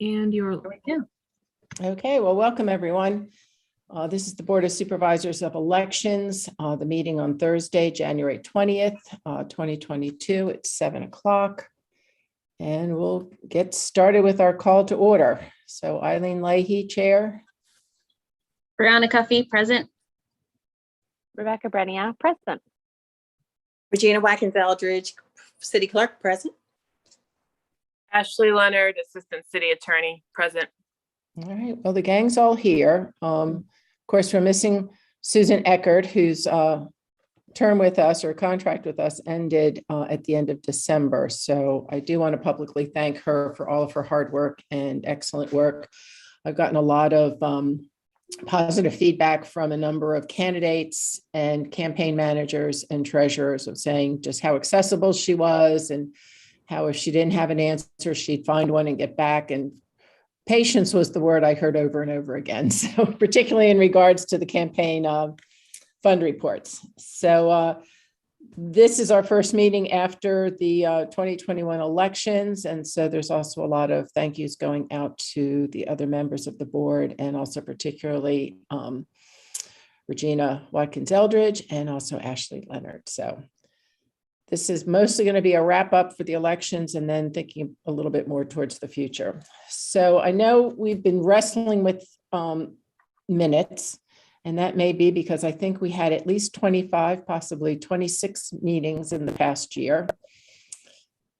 And you're, yeah. Okay, well, welcome everyone. This is the Board of Supervisors of Elections, the meeting on Thursday, January 20th, 2022 at 7 o'clock. And we'll get started with our call to order. So Eileen Leahy, Chair. Brianna Cuffey, present. Rebecca Brenia, present. Regina Watkins-Eldridge, City Clerk, present. Ashley Leonard, Assistant City Attorney, present. All right, well, the gang's all here. Of course, we're missing Susan Eckert, whose term with us or contract with us ended at the end of December. So I do want to publicly thank her for all of her hard work and excellent work. I've gotten a lot of positive feedback from a number of candidates and campaign managers and treasurers of saying just how accessible she was and how if she didn't have an answer, she'd find one and get back. And patience was the word I heard over and over again. So particularly in regards to the campaign fund reports. So this is our first meeting after the 2021 elections. And so there's also a lot of thank yous going out to the other members of the board and also particularly Regina Watkins-Eldridge and also Ashley Leonard. So this is mostly going to be a wrap up for the elections and then thinking a little bit more towards the future. So I know we've been wrestling with minutes, and that may be because I think we had at least 25, possibly 26 meetings in the past year.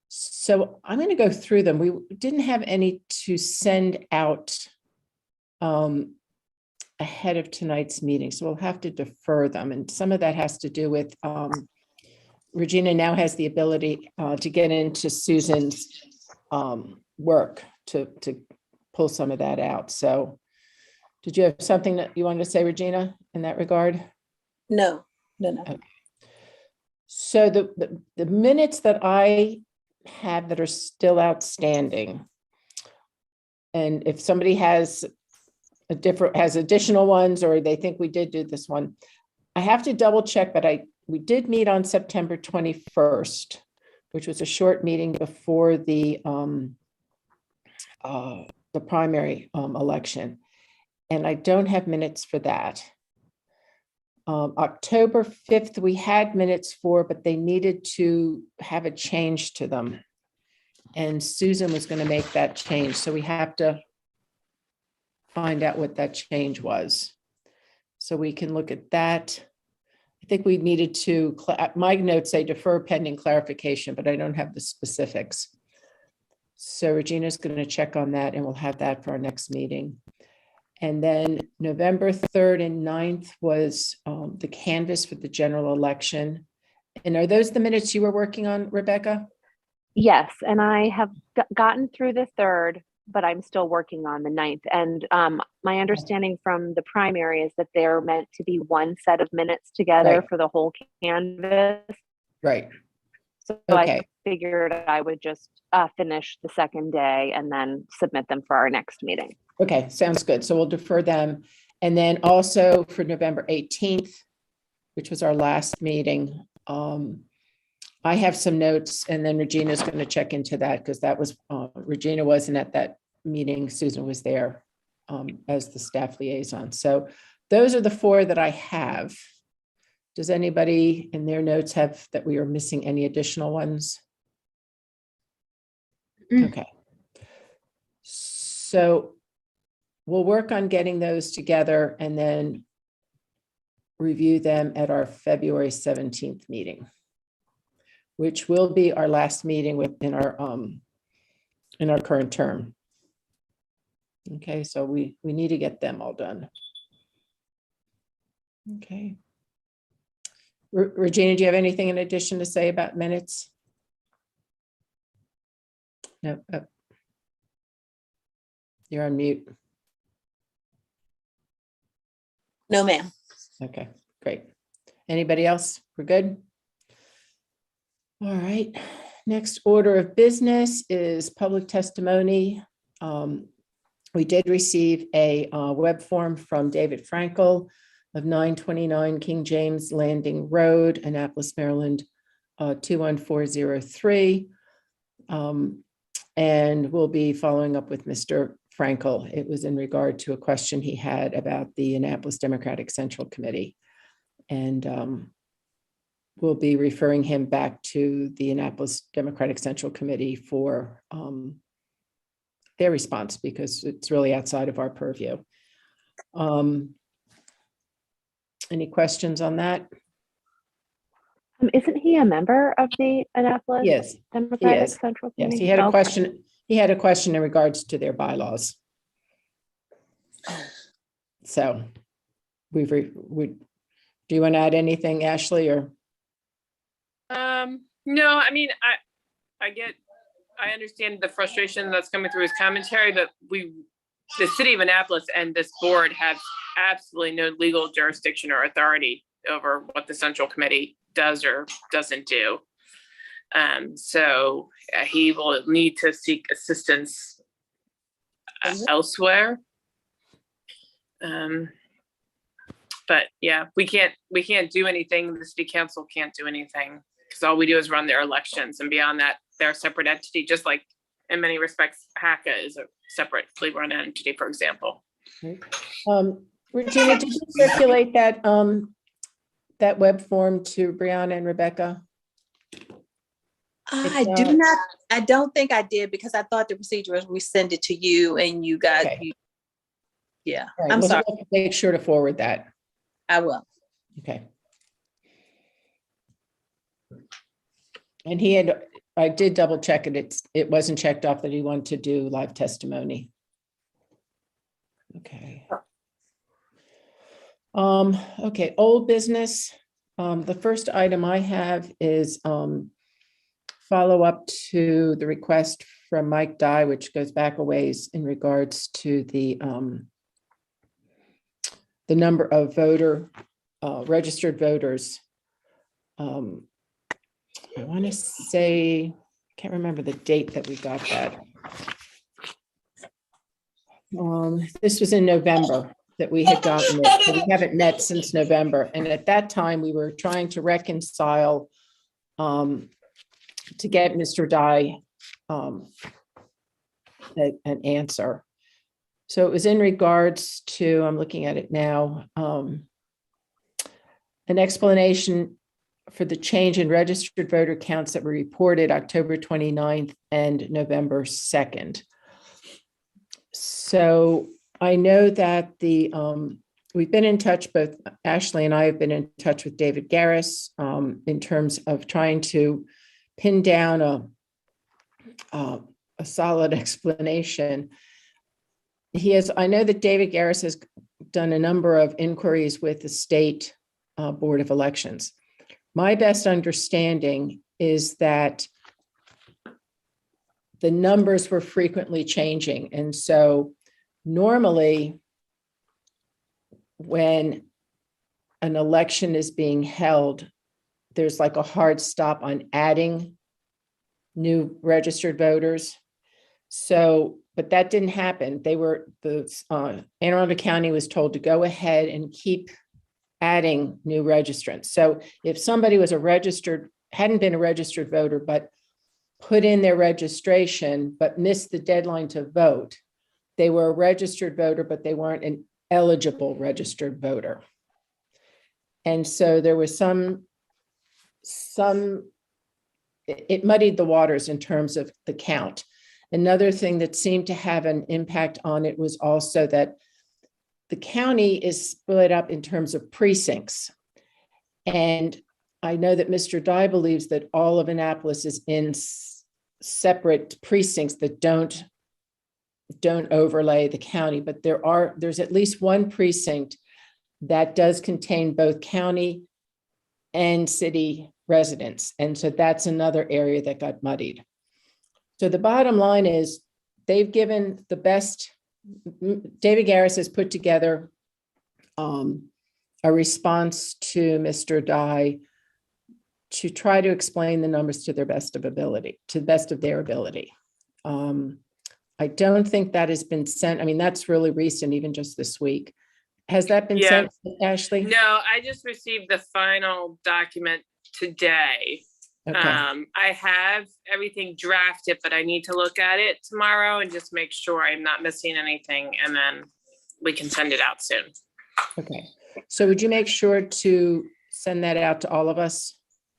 So I'm going to go through them. We didn't have any to send out ahead of tonight's meeting, so we'll have to defer them. And some of that has to do with Regina now has the ability to get into Susan's work to pull some of that out. So did you have something that you wanted to say, Regina, in that regard? No. Okay. So the minutes that I have that are still outstanding, and if somebody has additional ones or they think we did do this one, I have to double check, but we did meet on September 21st, which was a short meeting before the primary election. And I don't have minutes for that. October 5th, we had minutes for, but they needed to have a change to them. And Susan was going to make that change. So we have to find out what that change was. So we can look at that. I think we needed to, my notes say defer pending clarification, but I don't have the specifics. So Regina's going to check on that and we'll have that for our next meeting. And then November 3rd and 9th was the canvass for the general election. And are those the minutes you were working on, Rebecca? Yes, and I have gotten through the 3rd, but I'm still working on the 9th. And my understanding from the primary is that they're meant to be one set of minutes together for the whole canvas. Right. So Okay. I figured I would just finish the second day and then submit them for our next meeting. Okay, sounds good. So we'll defer them. And then also for November 18th, which was our last meeting, I have some notes and then Regina's going to check into that because that was, Regina wasn't at that meeting. Susan was there as the staff liaison. So those are the 4 that I have. Does anybody in their notes have that we are missing any additional ones? Okay. So we'll work on getting those together and then review them at our February 17th meeting, which will be our last meeting in our current term. Okay, so we need to get them all done. Okay. Regina, do you have anything in addition to say about minutes? No. Oh. You're on mute. No, ma'am. Okay, great. Anybody else? We're good? All right. Next order of business is public testimony. We did receive a web form from David Frankel of 929 King James Landing Road, Annapolis, Maryland, 21403. And we'll be following up with Mr. Frankel. It was in regard to a question he had about the Annapolis Democratic Central Committee. And we'll be referring him back to the Annapolis Democratic Central Committee for their response, because it's really outside of our purview. Any questions on that? Isn't he a member of the Annapolis Yes, Democratic is. Central Yes, Committee? he had a Okay. question. He had a question in regards to their bylaws. So do you want to add anything, Ashley, or? No, I mean, I understand the frustration that's coming through his commentary, but the city of Annapolis and this board have absolutely no legal jurisdiction or authority over what the central committee does or doesn't do. So he will need to seek assistance elsewhere. But yeah, we can't do anything. The city council can't do anything, because all we do is run their elections, and beyond that, they're a separate entity, just like in many respects, HACA is a separately run entity, for example. Regina, did you circulate that that web form to Brianna and Rebecca? I don't think I did, because I thought the procedure was we send it to you and you guys, Okay. yeah, All right, I'm we'll sorry, make sure to forward that. I will. Okay. And I did double check it. It wasn't checked off that he wanted to do live testimony. Okay. Okay, old business. The first item I have is follow up to the request from Mike Dye, which goes back a ways in regards to the number of registered voters. I want to say, can't remember the date that we got that. This was in November that we had gotten it. So we haven't met since November. And at that time, we were trying to reconcile to get Mr. Dye an answer. So it was in regards to, I'm looking at it now, an explanation for the change in registered voter counts that were reported October 29th and November 2nd. So I know that we've been in touch, both Ashley and I have been in touch with David Garris in terms of trying to pin down a solid explanation. I know that David Garris has done a number of inquiries with the state Board of Elections. My best understanding is that the numbers were frequently changing. And so normally when an election is being held, there's like a hard stop on adding new registered voters. So, but that didn't happen. Anne Arundel County was told to go ahead and keep adding new registrants. So if somebody was hadn't been a registered voter, but put in their registration, but missed the deadline to vote, they were a registered voter, but they weren't an eligible registered voter. And so there was it muddied the waters in terms of the count. Another thing that seemed to have an impact on it was also that the county is split up in terms of precincts. And I know that Mr. Dye believes that all of Annapolis is in separate precincts that don't overlay the county, but there's at least one precinct that does contain both county and city residents. And so that's another area that got muddied. So the bottom line is they've given the best. David Garris has put together a response to Mr. Dye to try to explain the numbers to the best of their ability. I don't think that has been sent. I mean, that's really recent, even just this week. Has that been sent, Ashley? No, I just received the final document today. Okay, I have everything drafted, but I need to look at it tomorrow and just make sure I'm not missing anything, and then we can send it out soon. okay. So would you make sure to send that out to all of us?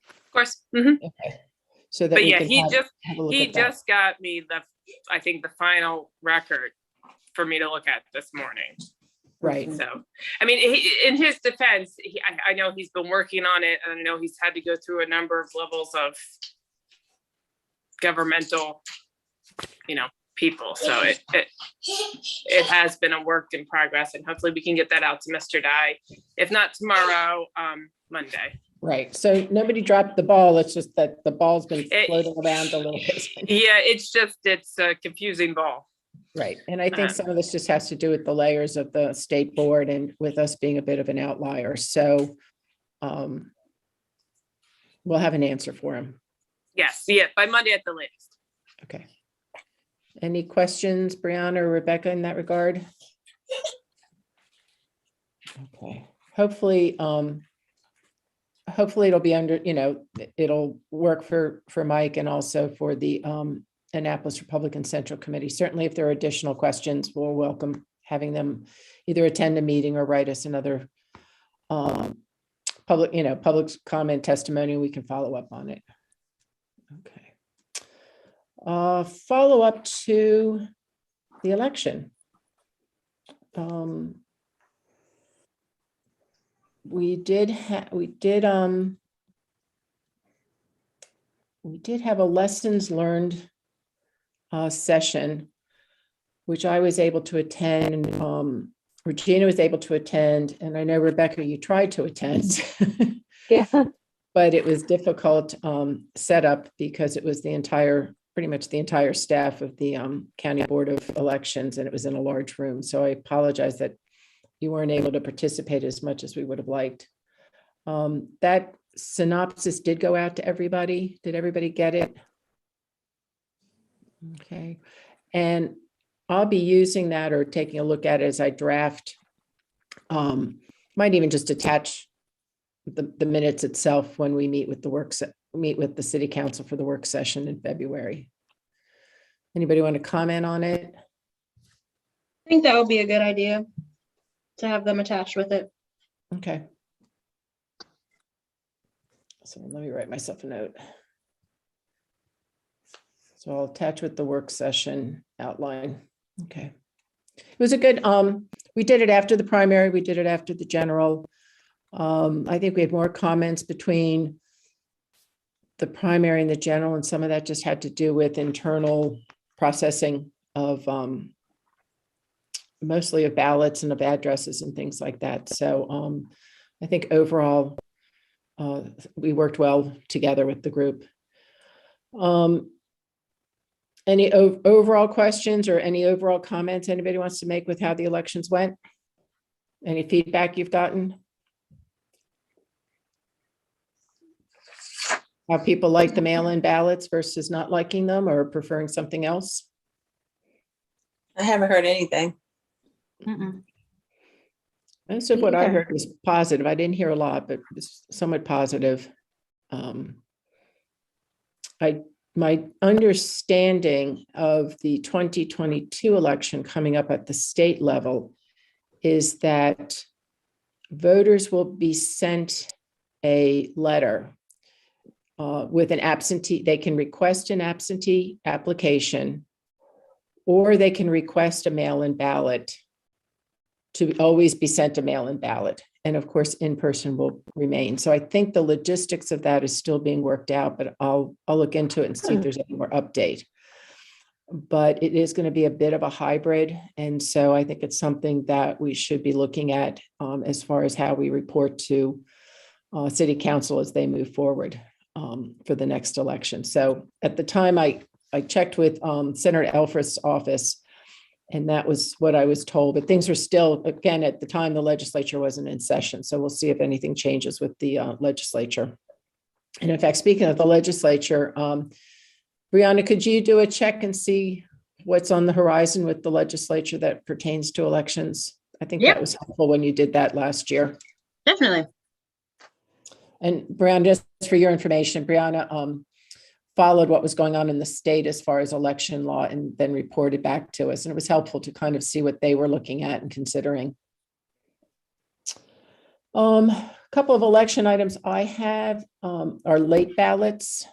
Of course. Mhm. Okay. So that But we yeah, can have a look he at that. just got me I think the final record for me to look at this morning. Right, So, I mean, in his defense, I know he's been working on it, and I know he's had to go through a number of levels of governmental, people. So it has been a work in progress, and hopefully we can get that out to Mr. Dye. If not tomorrow, Monday. right. So nobody dropped the ball. It's just that the ball's been It- floating around a little bit. Yeah, it's a confusing ball. Right. And I think some of this just has to do with the layers of the state board and with us being a bit of an outlier. So we'll have an answer for him. Yes, yeah, by Monday at the latest. Okay. Any questions, Brianna or Rebecca, in that regard? Okay. Hopefully it'll be under, it'll work for Mike and also for the Annapolis Republican Central Committee. Certainly, if there are additional questions, we'll welcome having them either attend a meeting or write us another public comment testimony. We can follow up on it. Okay. Follow up to the election. We did have a lessons learned session, which I was able to attend, and Regina was able to attend, and I know, Rebecca, you tried to attend. Yeah. But it was difficult setup because it was pretty much the entire staff of the County Board of Elections, and it was in a large room. So I apologize that you weren't able to participate as much as we would have liked. That synopsis did go out to everybody. Did everybody get it? Okay. And I'll be using that or taking a look at it as I draft. Might even just attach the minutes itself when we meet with the city council for the work session in February. Anybody want to comment on it? I think that would be a good idea to have them attached with it. Okay. So let me write myself a note. So I'll attach with the work session outline. Okay. It was a good, we did it after the primary, we did it after the general. I think we had more comments between the primary and the general, and some of that just had to do with internal processing of mostly of ballots and of addresses and things like that. So I think overall, we worked well together with the group. Any overall questions or any overall comments anybody wants to make with how the elections went? Any feedback you've gotten? How people like the mail-in ballots versus not liking them or preferring something else? I haven't heard anything. Most of what I Either. heard was positive. I didn't hear a lot, but it was somewhat positive. My understanding of the 2022 election coming up at the state level is that voters will be sent a letter with an absentee. They can request an absentee application, or they can request a mail-in ballot to always be sent a mail-in ballot. And of course, in-person will remain. So I think the logistics of that is still being worked out, but I'll look into it and see if there's any more update. But it is going to be a bit of a hybrid. And so I think it's something that we should be looking at as far as how we report to city council as they move forward for the next election. So at the time I checked with Senator Elfreth's office, and that was what I was told, but things are still, again, at the time, the legislature wasn't in session. So we'll see if anything changes with the legislature. And in fact, speaking of the legislature, Brianna, could you do a check and see what's on the horizon with the legislature that pertains to elections? I think Yep. that was helpful when you did that last year. Definitely. And Brianna, just for your information, Brianna followed what was going on in the state as far as election law and then reported back to us. And it was helpful to kind of see what they were looking at and considering. A couple of election items I have are late ballots.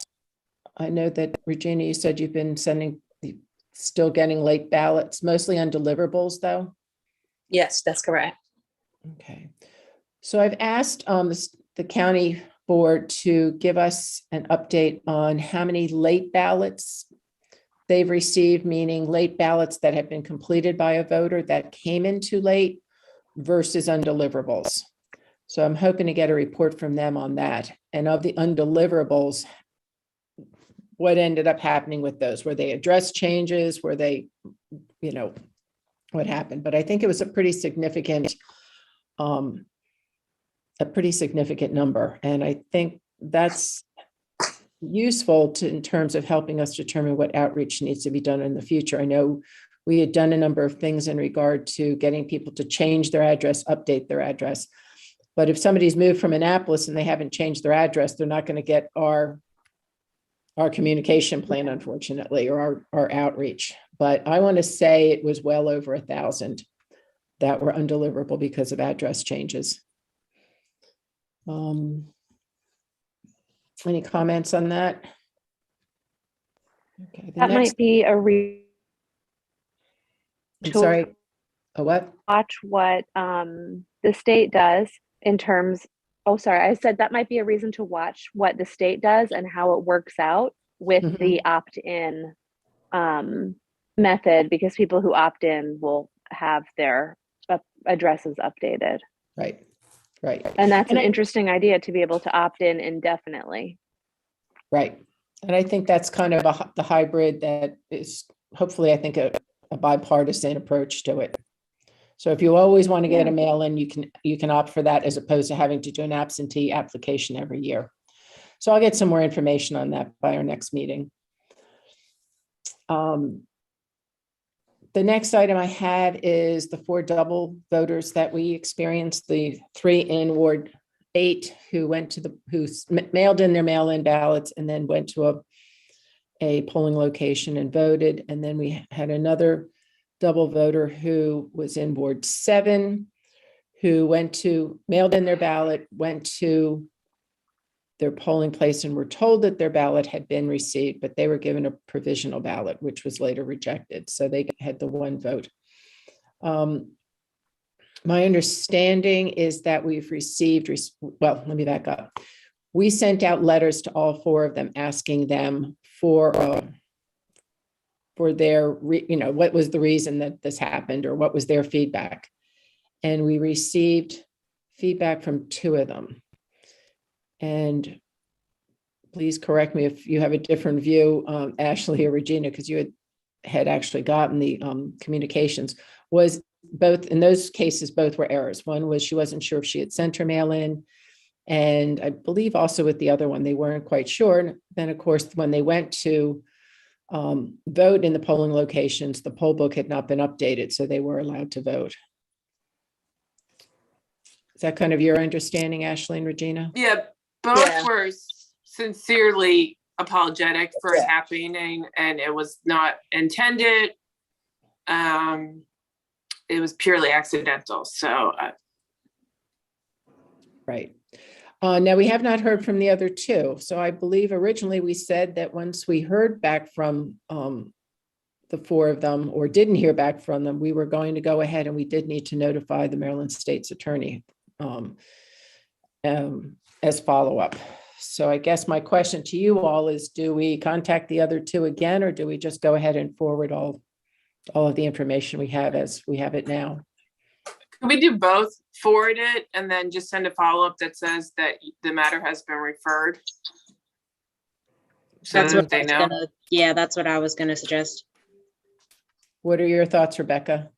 I know that Regina, you said you've been still getting late ballots, mostly on deliverables though. Yes, that's correct. Okay. So I've asked the county board to give us an update on how many late ballots they've received, meaning late ballots that have been completed by a voter that came in too late versus undeliverables. So I'm hoping to get a report from them on that. And of the undeliverables, what ended up happening with those? Were they address changes? Were they, what happened? But I think it was a pretty significant number. And I think that's useful in terms of helping us determine what outreach needs to be done in the future. I know we had done a number of things in regard to getting people to change their address, update their address. But if somebody's moved from Annapolis and they haven't changed their address, they're not going to get our communication plan, unfortunately, or our outreach. But I want to say it was well over 1,000 that were undeliverable because of address changes. Any comments on that? Okay, That might be a I'm sorry. A what? watch what the state does in terms, oh, sorry, I said that might be a reason to watch what the state does and how it works out with the opt-in method, because people who opt in will have their addresses updated. Right. And that's an interesting idea, to be able to opt in indefinitely. Right. And I think that's kind of the hybrid that is hopefully, I think, a bipartisan approach to it. So if you always want to get a mail-in, you can opt for that as opposed to having to do an absentee application every year. So I'll get some more information on that by our next meeting. The next item I have is the 4 double voters that we experienced, the 3 in Ward 8 who mailed in their mail-in ballots and then went to a polling location and voted. And then we had another double voter who was in Ward 7 who mailed in their ballot, went to their polling place and were told that their ballot had been received, but they were given a provisional ballot, which was later rejected. So they had the 1 vote. My understanding is that we've received, well, let me back up. We sent out letters to all 4 of them asking them for their, what was the reason that this happened or what was their feedback. And we received feedback from 2 of them. And please correct me if you have a different view, Ashley or Regina, because you had actually gotten the communications. Was both, in those cases, both were errors. One was she wasn't sure if she had sent her mail in. And I believe also with the other one, they weren't quite sure. And then, of course, when they went to vote in the polling locations, the poll book had not been updated, so they were allowed to vote. Is that kind of your understanding, Ashley and Regina? Yeah, both were sincerely apologetic for it happening, and it was not intended. It was purely accidental. So, right. Now, we have not heard from the other 2. So I believe originally we said that once we heard back from the 4 of them or didn't hear back from them, we were going to go ahead, and we did need to notify the Maryland State's Attorney as follow-up. So I guess my question to you all is, do we contact the other 2 again, or do we just go ahead and forward all of the information we have as we have it now? can we do both? Forward it and then just send a follow-up that says that the matter has been referred? So That's that what they know. that's what I was gonna suggest. What are your thoughts, Rebecca?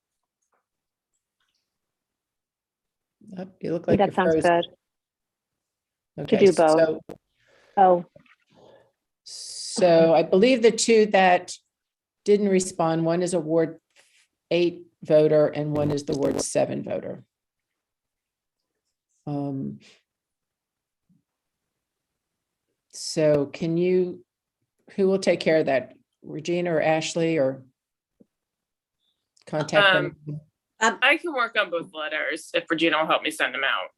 Oh, you look like That you're sounds frozen. good. Okay, do both. So I believe the 2 that didn't respond, one is a Ward 8 voter and one is the Ward 7 voter. So who will take care of that? Regina or Ashley, or contact them? I can work on both letters if Regina will help me send them out.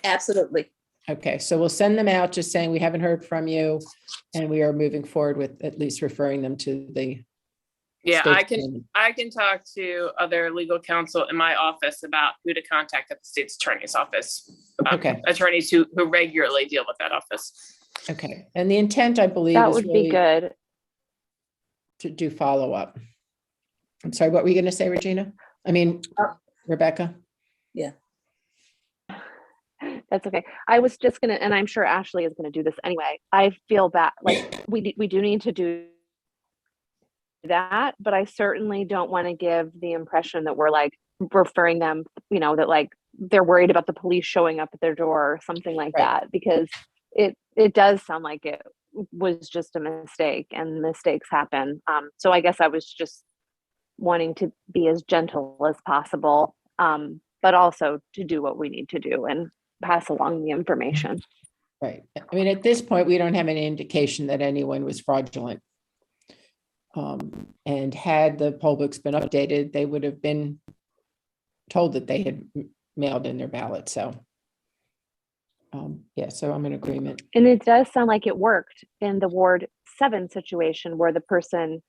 Absolutely. Okay, so we'll send them out just saying we haven't heard from you and we are moving forward with at least referring them to the. Yeah, state I can talk to other legal counsel in my office about who to contact at the state's attorney's office. Okay. Attorneys who regularly deal with that office. Okay, and the intent, I believe, That is would be really good. to do follow-up. I'm sorry, what were you going to say, Regina? I mean, Rebecca? That's okay. I was just gonna, and I'm sure Ashley is gonna do this anyway. I feel bad, like, we do need to do that, but I certainly don't want to give the impression that we're like referring them, that like they're worried about the police showing up at their door or something like Right. that, because it does sound like it was just a mistake, and mistakes happen. So I guess I was just wanting to be as gentle as possible, but also to do what we need to do and pass along the information. Right. I mean, at this point, we don't have any indication that anyone was fraudulent. And had the poll books been updated, they would have been told that they had mailed in their ballot. So, yeah, so I'm in agreement. And it does sound like it worked in the Ward 7 situation where the person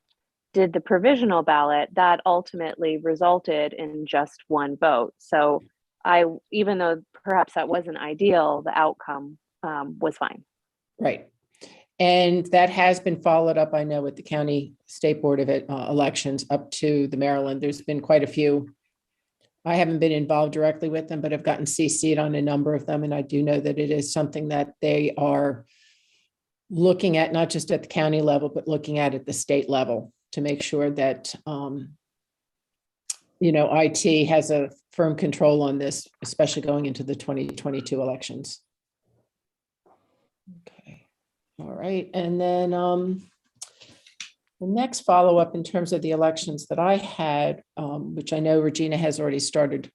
did the provisional ballot. That ultimately resulted in just one vote. So even though perhaps that wasn't ideal, the outcome was fine. Right. And that has been followed up, I know, with the County State Board of Elections up to the Maryland. There's been quite a few. I haven't been involved directly with them, but I've gotten CC'd on a number of them. And I do know that it is something that they are looking at, not just at the county level, but looking at the state level to make sure that, IT has a firm control on this, especially going into the 2022 elections. Okay. All right. And then the next follow-up in terms of the elections that I had, which I know Regina has already started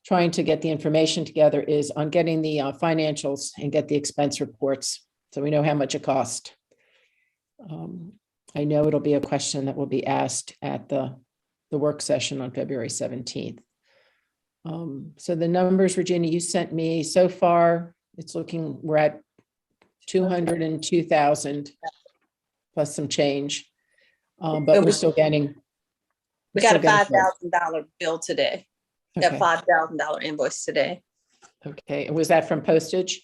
trying to get the information together, is on getting the financials and get the expense reports, so we know how much it cost. I know it'll be a question that will be asked at the work session on February 17th. So the numbers, Regina, you sent me so far, it's looking, we're at 202,000 plus some change. But we're still getting. We got a $5,000 bill today. Got Okay. $5,000 invoice today. Okay, and was that from postage?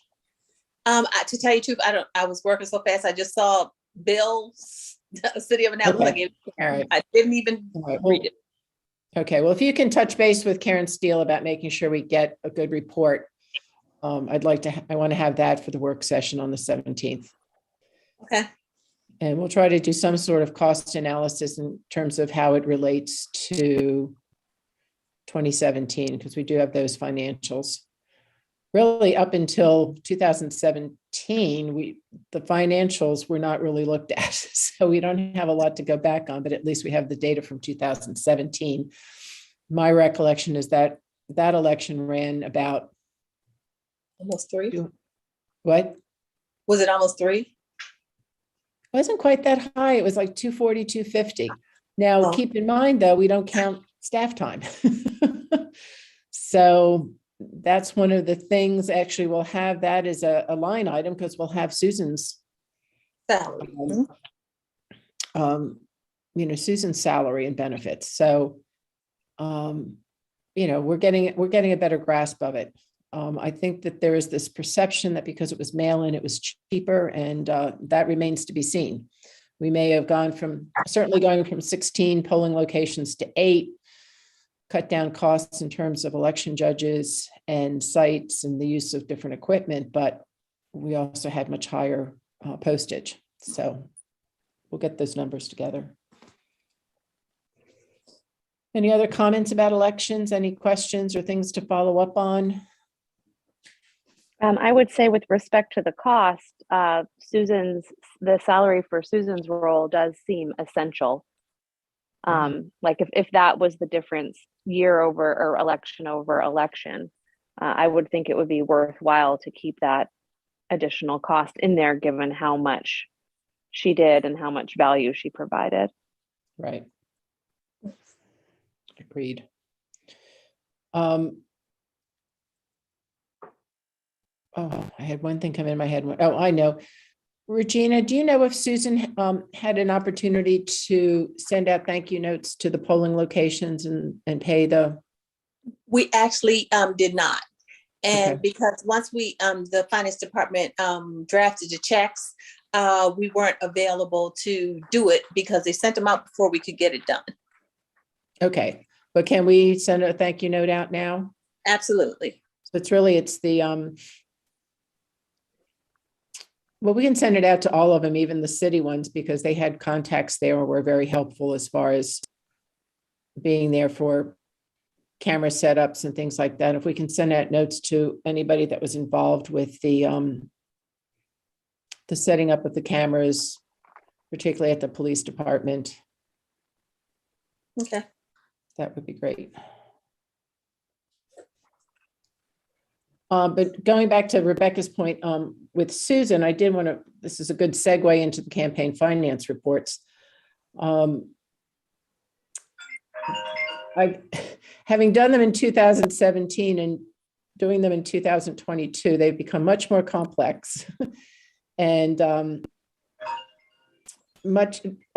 To tell you the truth, I was working so fast. I just saw bills, City of Annapolis. Okay. All right. I didn't even All right. Well, read it. okay, well, if you can touch base with Karen Steele about making sure we get a good report. I want to have that for the work session on the 17th. Okay. And we'll try to do some sort of cost analysis in terms of how it relates to 2017, because we do have those financials. Really, up until 2017, the financials were not really looked at. So we don't have a lot to go back on, but at least we have the data from 2017. My recollection is that that election ran about. Almost 3. What? Was it almost 3? Wasn't quite that high. It was like 240, 250. Now, Oh. keep in mind, though, we don't count staff time. So that's one of the things, actually, we'll have that as a line item because we'll have Susan's, Salary. Susan's salary and benefits. So, we're getting a better grasp of it. I think that there is this perception that because it was mail-in, it was cheaper, and that remains to be seen. We may have gone from 16 polling locations to 8, cut down costs in terms of election judges and sites and the use of different equipment, but we also had much higher postage. So we'll get those numbers together. Any other comments about elections? Any questions or things to follow up on? I would say with respect to the cost, the salary for Susan's role does seem essential. Like if that was the difference year over or election over election, I would think it would be worthwhile to keep that additional cost in there, given how much she did and how much value she provided. Right. Agreed. Oh, I had one thing come in my head. Oh, I know. Regina, do you know if Susan had an opportunity to send out thank you notes to the polling locations and pay the? We actually did not. And Okay. because once we, the finance department drafted the checks, we weren't available to do it because they sent them out before we could get it done. Okay, but can we send a thank you note out now? Absolutely. So it's the, well, we can send it out to all of them, even the city ones, because they had contacts there and were very helpful as far as being there for camera setups and things like that. If we can send out notes to anybody that was involved with the setting up of the cameras, particularly at the police department, Okay. that would be great. But going back to Rebecca's point, with Susan, I did want to, this is a good segue into the campaign finance reports. Having done them in 2017 and doing them in 2022, they've become much more complex and a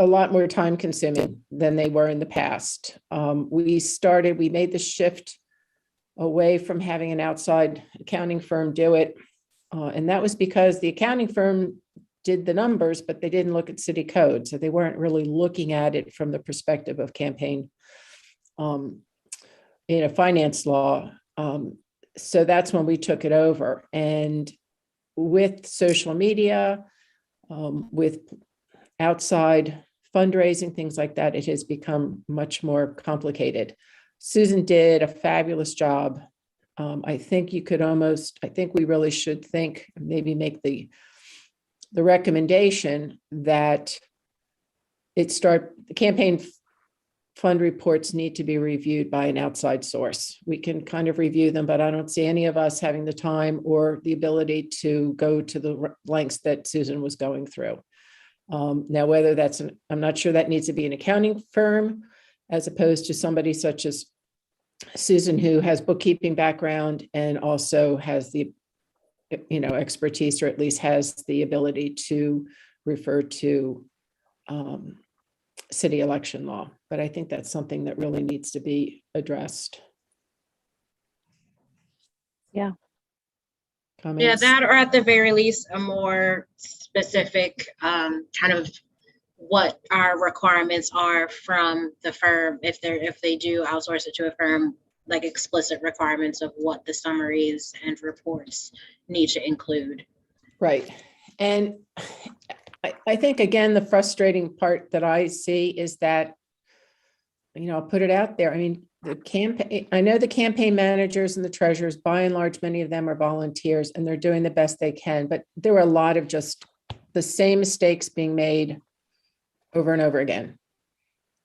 lot more time consuming than they were in the past. We made the shift away from having an outside accounting firm do it. And that was because the accounting firm did the numbers, but they didn't look at city code. So they weren't really looking at it from the perspective of campaign in a finance law. So that's when we took it over. And with social media, with outside fundraising, things like that, it has become much more complicated. Susan did a fabulous job. I think we really should maybe make the recommendation that the campaign fund reports need to be reviewed by an outside source. We can kind of review them, but I don't see any of us having the time or the ability to go to the lengths that Susan was going through. Now, whether I'm not sure that needs to be an accounting firm as opposed to somebody such as Susan, who has bookkeeping background and also has the, expertise, or at least has the ability to refer to city election law. But I think that's something that really needs to be addressed. Yeah. Comments? Yeah, that or at the very least, a more specific kind of what our requirements are from the firm if they do outsource it to a firm, like explicit requirements of what the summaries and reports need to include. Right. And I think, again, the frustrating part that I see is that, I'll put it out there. I mean, I know the campaign managers and the treasurers, by and large, many of them are volunteers and they're doing the best they can, but there were a lot of just the same mistakes being made over and over again.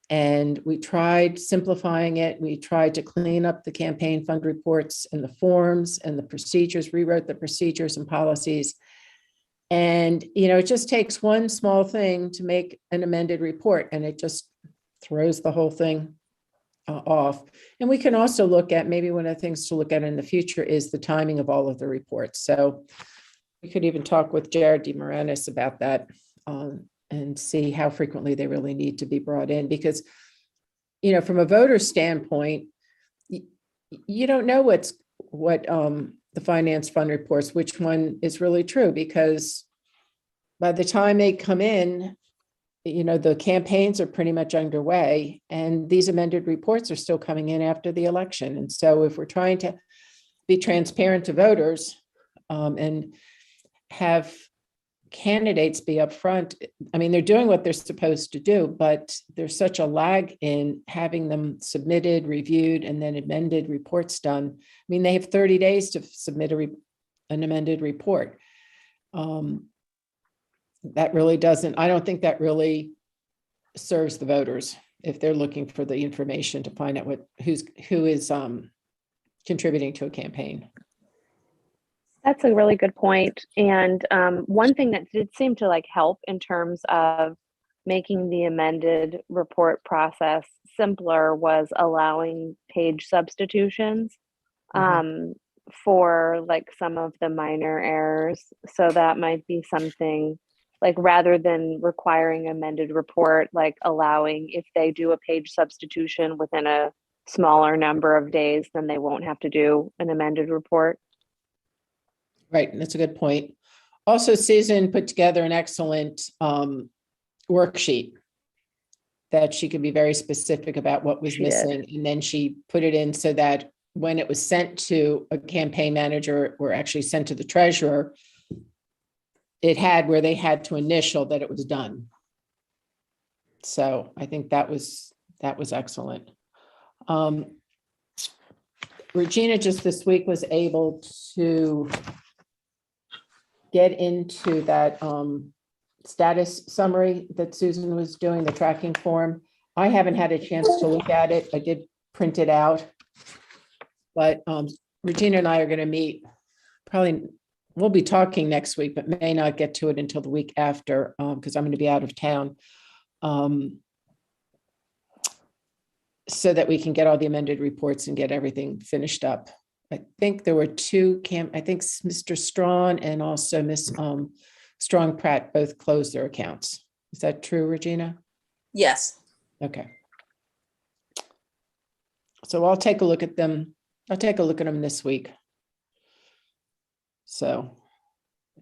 And we tried simplifying it. We tried to clean up the campaign fund reports and the forms and the procedures, rewrote the procedures and policies. And, it just takes one small thing to make an amended report and it just throws the whole thing off. And we can also look at, maybe one of the things to look at in the future is the timing of all of the reports. So we could even talk with Jared DeMoranis about that and see how frequently they really need to be brought in, because, from a voter standpoint, you don't know what the finance fund reports, which one is really true, because by the time they come in, the campaigns are pretty much underway and these amended reports are still coming in after the election. And so if we're trying to be transparent to voters and have candidates be upfront, I mean, they're doing what they're supposed to do, but there's such a lag in having them submitted, reviewed, and then amended reports done. I mean, they have 30 days to submit an amended report. That really I don't think that really serves the voters if they're looking for the information to find out who is contributing to a campaign. That's a really good point. And one thing that did seem to like help in terms of making the amended report process simpler was allowing page substitutions for like some of the minor errors. So that might be something like rather than requiring amended report, like allowing if they do a page substitution within a smaller number of days, then they won't have to do an amended report. Right, that's a good point. Also, Susan put together an excellent worksheet that she could be very specific about what was She did. missing. And then she put it in so that when it was sent to a campaign manager or actually sent to the treasurer, it had where they had to initial that it was done. So I think that was excellent. Regina just this week was able to get into that status summary that Susan was doing, the tracking form. I haven't had a chance to look at it. I did print it out. But Regina and I are going to meet, probably, we'll be talking next week, but may not get to it until the week after because I'm going to be out of town. So that we can get all the amended reports and get everything finished up. I think there were two I think Mr. Strawn and also Miss Strong Pratt both closed their accounts. Is that true, Regina? Yes. Okay. So I'll take a look at them. I'll take a look at them this week. So,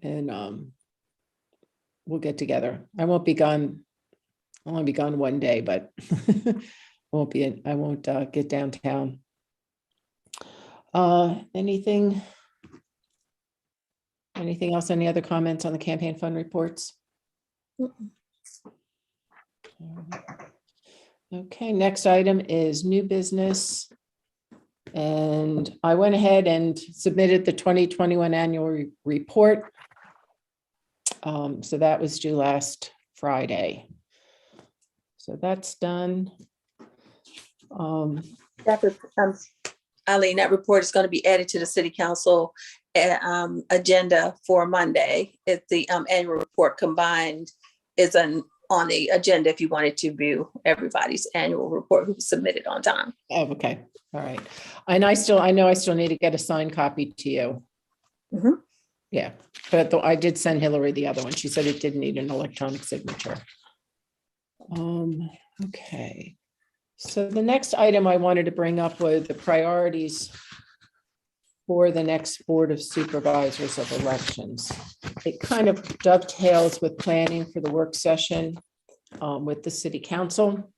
and we'll get together. I won't be gone. I'll only be gone one day, but I won't get downtown. Anything else? Any other comments on the campaign fund reports? Okay, next item is new business. And I went ahead and submitted the 2021 annual report. So that was due last Friday. So that's done. Eileen, that report is going to be added to the city council agenda for Monday. It's the annual report combined is on the agenda if you wanted to view everybody's annual report who was submitted on time. Oh, okay. All right. And I know I still need to get a signed copy to you. Mhm. Yeah, but I did send Hillary the other one. She said it didn't need an electronic signature. Okay. So the next item I wanted to bring up was the priorities for the next Board of Supervisors of Elections. It kind of dovetails with planning for the work session with the City Council.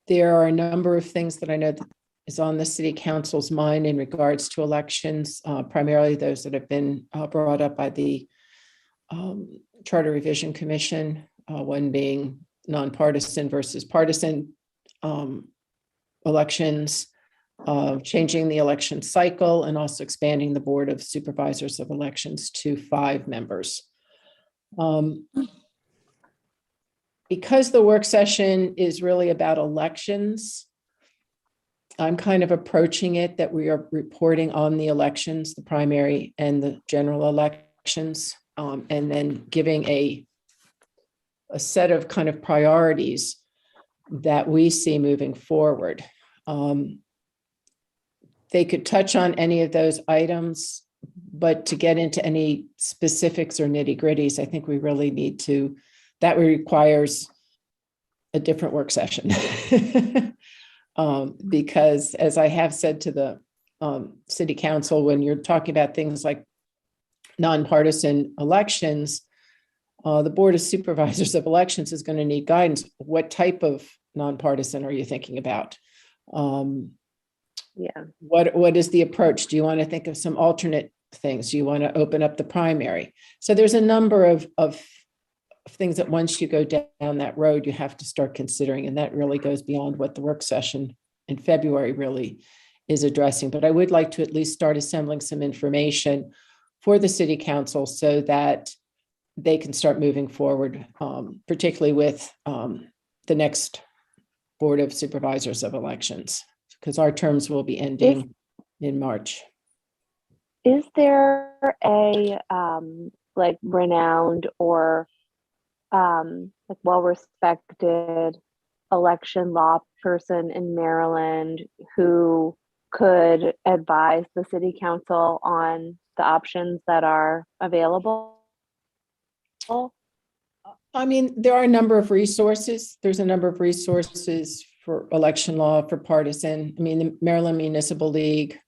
There are a number of things that I know that is on the City Council's mind in regards to elections, primarily those that have been brought up by the Charter Revision Commission, one being nonpartisan versus partisan elections, changing the election cycle, and also expanding the Board of Supervisors of Elections to 5 members. Because the work session is really about elections, I'm kind of approaching it that we are reporting on the elections, the primary and the general elections, and then giving a set of kind of priorities that we see moving forward. They could touch on any of those items, but to get into any specifics or nitty-gritties, I think we really need to, that requires a different work session. Because as I have said to the City Council, when you're talking about things like nonpartisan elections, the Board of Supervisors of Elections is going to need guidance. What type of nonpartisan are you thinking about? Yeah. What is the approach? Do you want to think of some alternate things? Do you want to open up the primary? So there's a number of things that once you go down that road, you have to start considering, and that really goes beyond what the work session in February really is addressing. But I would like to at least start assembling some information for the City Council so that they can start moving forward, particularly with the next Board of Supervisors of Elections, because our terms will be ending in March. Is there a like renowned or like well-respected election law person in Maryland who could advise the city council on the options that are available? I mean, there are a number of resources. There's a number of resources for election law, for partisan. I mean, the Maryland Municipal League.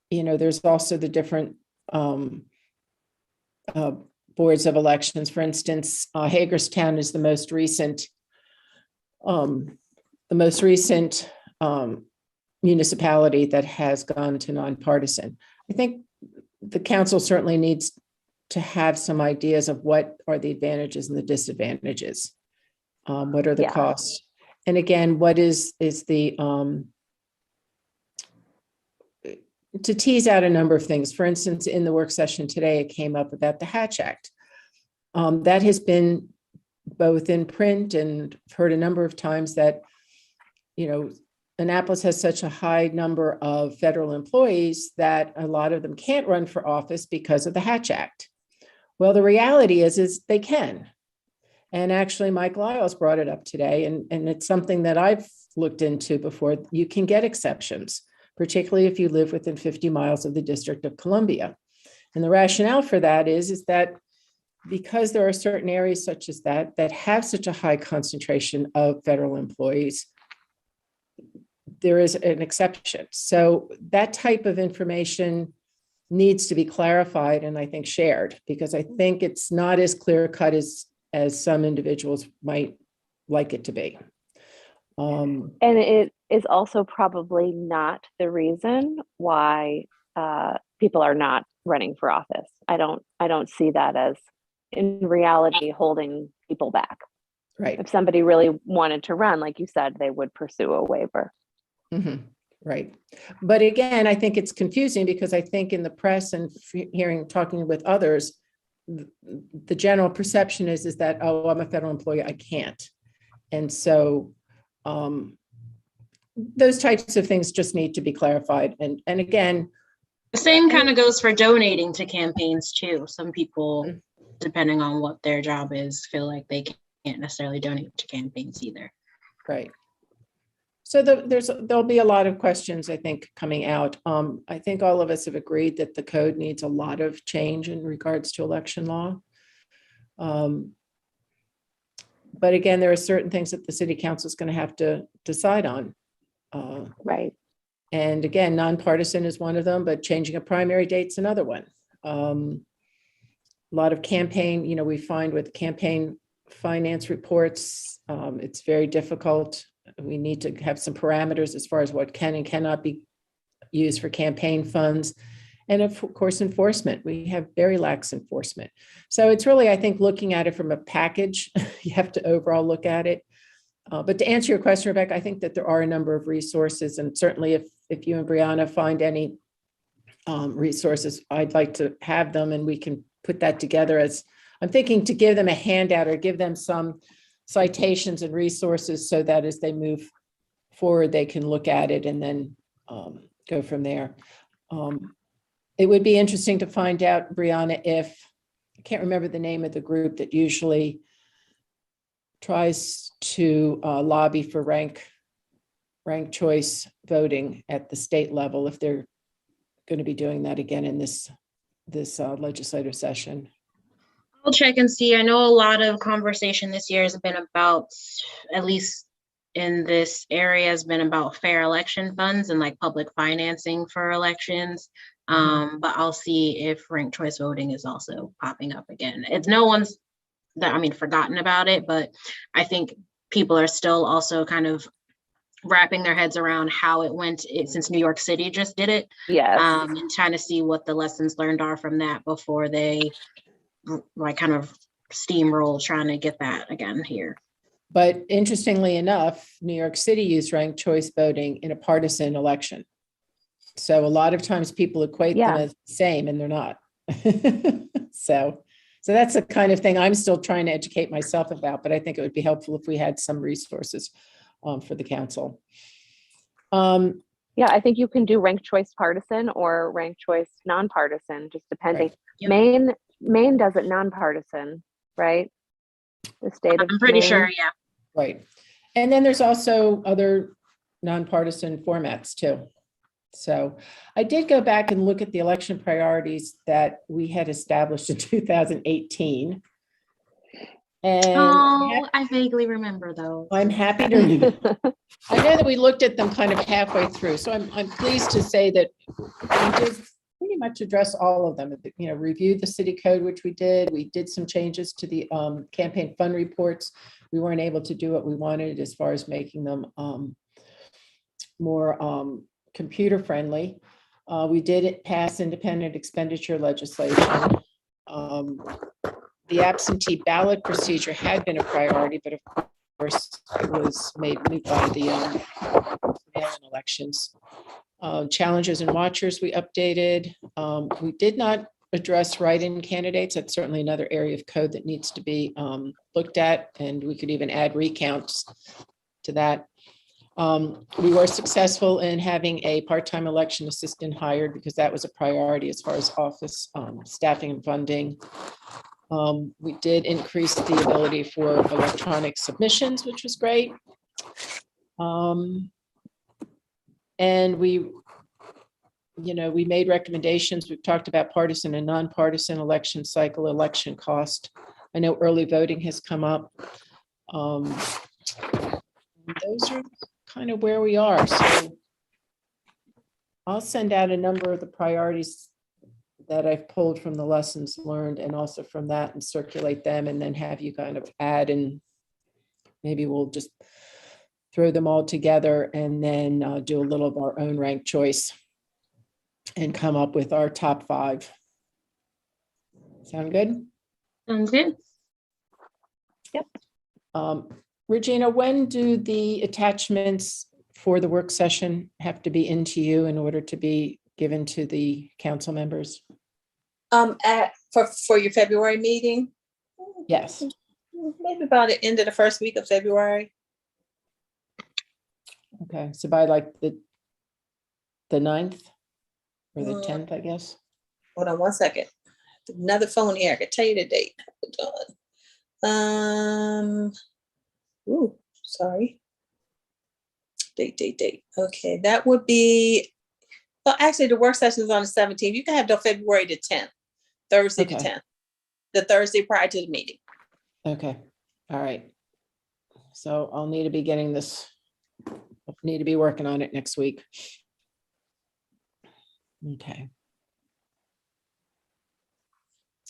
There's also the different boards of elections. For instance, Hagerstown is the most recent municipality that has gone to nonpartisan. I think the council certainly needs to have some ideas of what are the advantages and the disadvantages. What are the Yeah. costs? And again, what is the to tease out a number of things. For instance, in the work session today, it came up about the Hatch Act. That has been both in print and heard a number of times that, Annapolis has such a high number of federal employees that a lot of them can't run for office because of the Hatch Act. Well, the reality is they can. And actually, Mike Lyles brought it up today, and it's something that I've looked into before. You can get exceptions, particularly if you live within 50 miles of the District of Columbia. And the rationale for that is that because there are certain areas such as that have such a high concentration of federal employees, there is an exception. So that type of information needs to be clarified and I think shared, because I think it's not as clear cut as some individuals might like it to be. And it is also probably not the reason why people are not running for office. I don't see that as, in reality, holding people back. Right. If somebody really wanted to run, like you said, they would pursue a waiver. Mm-hmm. Right. But again, I think it's confusing because I think in the press and talking with others, the general perception is that, oh, I'm a federal employee, I can't. And so those types of things just need to be clarified. And again, The same kind of goes for donating to campaigns too. Some people, depending on what their job is, feel like they can't necessarily donate to campaigns either. right. So there'll be a lot of questions, I think, coming out. I think all of us have agreed that the code needs a lot of change in regards to election law. But again, there are certain things that the city council is going to have to decide on. Right. And again, nonpartisan is one of them, but changing a primary date's another one. A lot of campaign, we find with campaign finance reports, it's very difficult. We need to have some parameters as far as what can and cannot be used for campaign funds. And of course, enforcement. We have very lax enforcement. So it's really, I think, looking at it from a package. You have to overall look at it. But to answer your question, Rebecca, I think that there are a number of resources. And certainly if you and Brianna find any resources, I'd like to have them and we can put that together as, I'm thinking to give them a handout or give them some citations and resources so that as they move forward, they can look at it and then go from there. It would be interesting to find out, Brianna, I can't remember the name of the group that usually tries to lobby for ranked choice voting at the state level, if they're going to be doing that again in this legislative session. I'll check and see. I know a lot of conversation this year has been about, at least in this area, has been about fair election funds and like public financing for elections. But I'll see if ranked choice voting is also popping up again. It's no one's forgotten about it, but I think people are still also kind of wrapping their heads around how it went since New York City just did it. Yes. And trying to see what the lessons learned are from that before they like kind of steamroll trying to get that again here. But interestingly enough, New York City used ranked choice voting in a partisan election. So a lot of times people equate them as the same and they're not. So that's the kind of thing I'm still trying to educate myself about, but I think it would be helpful if we had some resources for the council. Yeah, I think you can do ranked choice partisan or ranked choice nonpartisan, just depending. Right. Yep. Maine does it nonpartisan, right? The state of I'm pretty sure, Maine. yeah. Right. And then there's also other nonpartisan formats too. So I did go back and look at the election priorities that we had established in 2018. And Oh, I vaguely remember those. I'm happy to, I know that we looked at them kind of halfway through, so I'm pleased to say that we did pretty much address all of them. You know, reviewed the city code, which we did. We did some changes to the campaign fund reports. We weren't able to do what we wanted as far as making them more computer friendly. We did pass independent expenditure legislation. The absentee ballot procedure had been a priority, but of course it was made moot by the mail-in elections. Challengers and watchers we updated. We did not address write-in candidates. That's certainly another area of code that needs to be looked at, and we could even add recounts to that. We were successful in having a part-time election assistant hired because that was a priority as far as office staffing and funding. We did increase the ability for electronic submissions, which was great. And we made recommendations. We've talked about partisan and nonpartisan election cycle, election cost. I know early voting has come up. Those are kind of where we are. So I'll send out a number of the priorities that I've pulled from the lessons learned and also from that and circulate them and then have you kind of add, and maybe we'll just throw them all together and then do a little of our own ranked choice and come up with our top 5. Sound good? Sounds good. Regina, when do the attachments for the work session have to be into you in order to be given to the council members? For your February meeting, Yes. maybe about the end of the first week of February. Okay, so by like the 9th or the Mm. 10th, I guess. Hold on one second. Another phone here. I can tell you the date. Hold on. Sorry. Date. Okay, that would be, well, actually the work session is on the 17th. You can have till February the 10th, Thursday the Okay. 10th, the Thursday prior to the meeting. Okay, all right. So I'll need to be getting this, need to be working on it next week. Okay.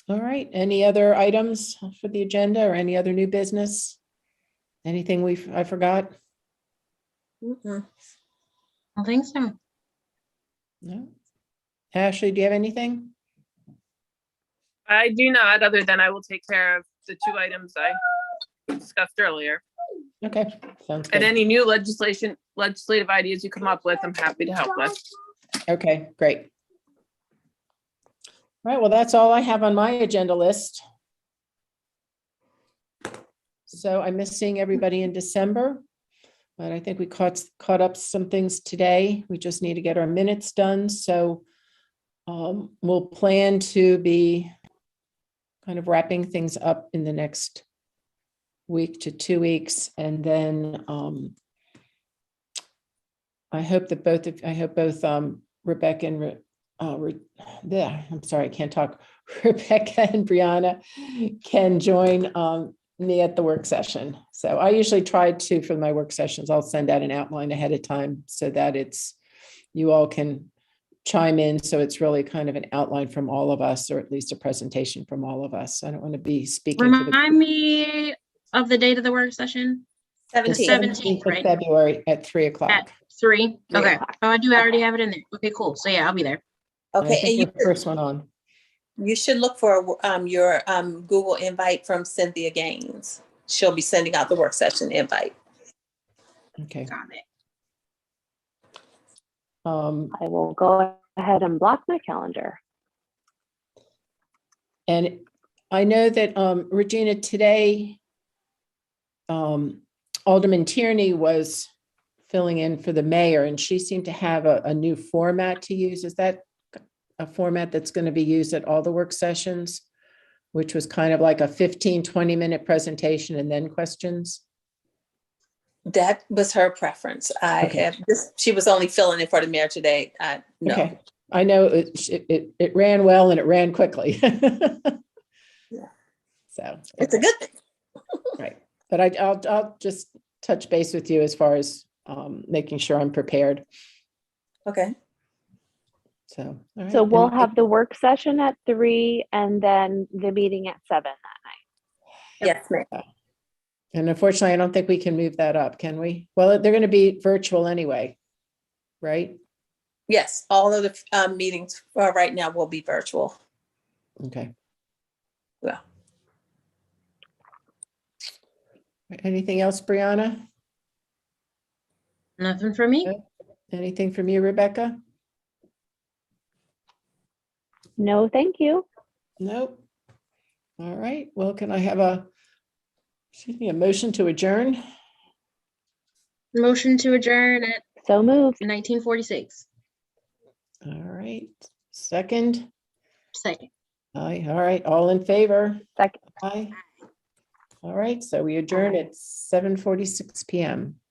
All right, any other items for the agenda or any other new business? Anything I forgot? Mhm. I think so. No? Ashley, do you have anything? I do not, other than I will take care of the 2 items I discussed earlier. Okay, sounds And good. any new legislative ideas you come up with, I'm happy to help with. Okay, great. All right, well, that's all I have on my agenda list. So I miss seeing everybody in December, but I think we caught up some things today. We just need to get our minutes done. So we'll plan to be kind of wrapping things up in the next week to 2 weeks. And then I hope both Rebecca and I'm sorry, I can't talk. Rebecca and Brianna can join me at the work session. So I usually try to, for my work sessions, I'll send out an outline ahead of time so that you all can chime in. So it's really kind of an outline from all of us, or at least a presentation from all of us. I don't want to be speaking for the Remind me of the date of the work session. 17th. 17th, of right? February at 3 At o'clock. 3. 3 Okay. o'clock. Oh, I do already have it in there. Okay, cool. So yeah, I'll be there. I Okay, think and you're the first one on. you should look for your Google invite from Cynthia Gaines. She'll be sending out the work session invite. Okay. Got it. I will go ahead and block my calendar. And I know that Regina, today, Alderman Tierney was filling in for the mayor, and she seemed to have a new format to use. Is that a format that's going to be used at all the work sessions, which was kind of like a 20-minute presentation and then questions? That was her preference. Okay. She was only filling in for the mayor today. No. Okay, I know it ran well and it ran quickly. Yeah. So. It's a good thing. Right, but I'll just touch base with you as far as making sure I'm prepared. Okay. So. all right. So we'll Anything- have the work session at 3 and then the meeting at 7 that night. Yes, ma'am. And unfortunately, I don't think we can move that up, can we? Well, they're going to be virtual anyway, right? Yes, all of the meetings right now will be virtual. Okay. Yeah. Anything else, Brianna? Nothing for me. Anything from you, Rebecca? No, thank you. Nope. All right, well, can I have a motion to adjourn? Motion to adjourn at So moved. 1946. All right, second. Second. Aye, all right, all in favor? Second. Aye. All right, so we adjourn at 7:46 PM.